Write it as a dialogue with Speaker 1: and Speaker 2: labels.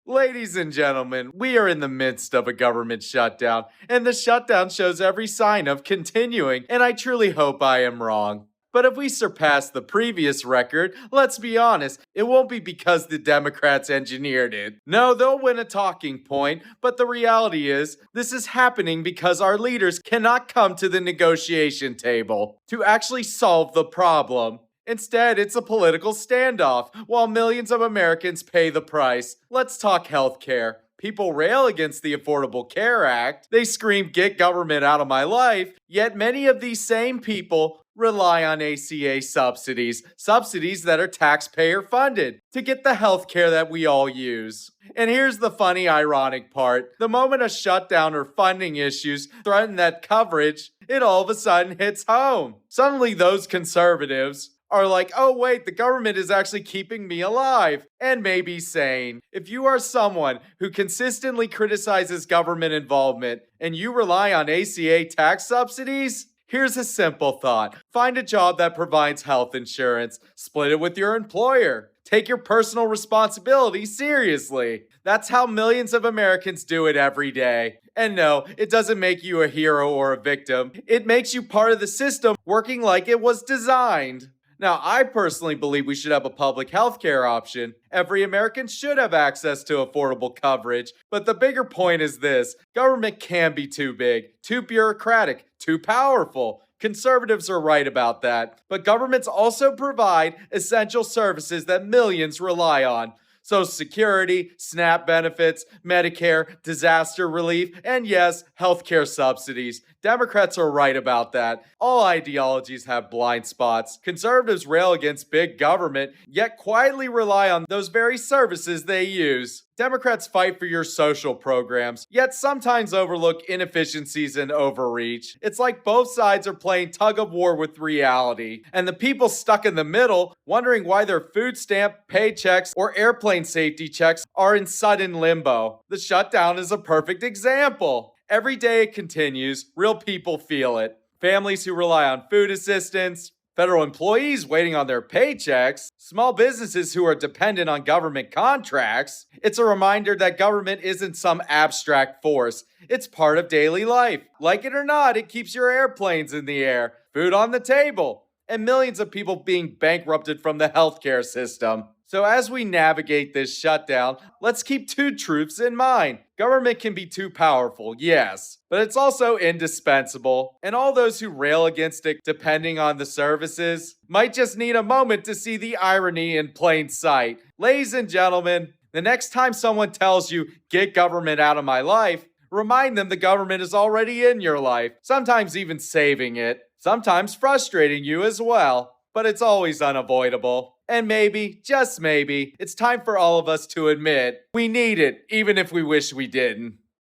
Speaker 1: Ladies and gentlemen, we are in the midst of a government shutdown, and the shutdown shows every sign of continuing, and I truly hope I am wrong. But if we surpass the previous record, let's be honest, it won't be because the Democrats engineered it. No, they'll win a talking point, but the reality is, this is happening because our leaders cannot come to the negotiation table to actually solve the problem. Instead, it's a political standoff, while millions of Americans pay the price. Let's talk healthcare. People rail against the Affordable Care Act. They scream, "Get government out of my life." Yet many of these same people rely on ACA subsidies that are taxpayer funded, to get the healthcare that we all use. And here's the funny, ironic part. The moment a shutdown or funding issues threaten that coverage, it all of a sudden hits home. Suddenly those conservatives are like, oh wait, the government is actually keeping me alive and maybe sane. If you are someone who consistently criticizes government involvement and you rely on ACA tax subsidies, here's a simple thought. Find a job that provides health insurance. Split it with your employer. Take your personal responsibility seriously. That's how millions of Americans do it every day. And no, it doesn't make you a hero or a victim. It makes you part of the system working like it was designed. Now, I personally believe we should have a public healthcare option. Every American should have access to affordable coverage. But the bigger point is this: government can be too big, too bureaucratic, too powerful. Conservatives are right about that. But governments also provide essential services that millions rely on. Social Security, SNAP benefits, Medicare, disaster relief, and yes, healthcare subsidies. Democrats are right about that. All ideologies have blind spots. Conservatives rail against big government, yet quietly rely on those very services they use. Democrats fight for your social programs, yet sometimes overlook inefficiencies and overreach. It's like both sides are playing tug of war with reality, and the people stuck in the middle, wondering why their food stamp, paychecks, or airplane safety checks are in sudden limbo. The shutdown is a perfect example. Every day it continues, real people feel it. Families who rely on food assistance, federal employees waiting on their paychecks, small businesses who are dependent on government contracts. It's a reminder that government isn't some abstract force. It's part of daily life. Like it or not, it keeps your airplanes in the air, food on the table, and millions of people being bankrupted from the healthcare system. So as we navigate this shutdown, let's keep two truths in mind. Government can be too powerful, yes, but it's also indispensable. And all those who rail against it, depending on the services, might just need a moment to see the irony in plain sight. Ladies and gentlemen, the next time someone tells you, "Get government out of my life," remind them the government is already in your life, sometimes even saving it, sometimes frustrating you as well. But it's always unavoidable. And maybe, just maybe, it's time for all of us to admit we need it, even if we wish we didn't.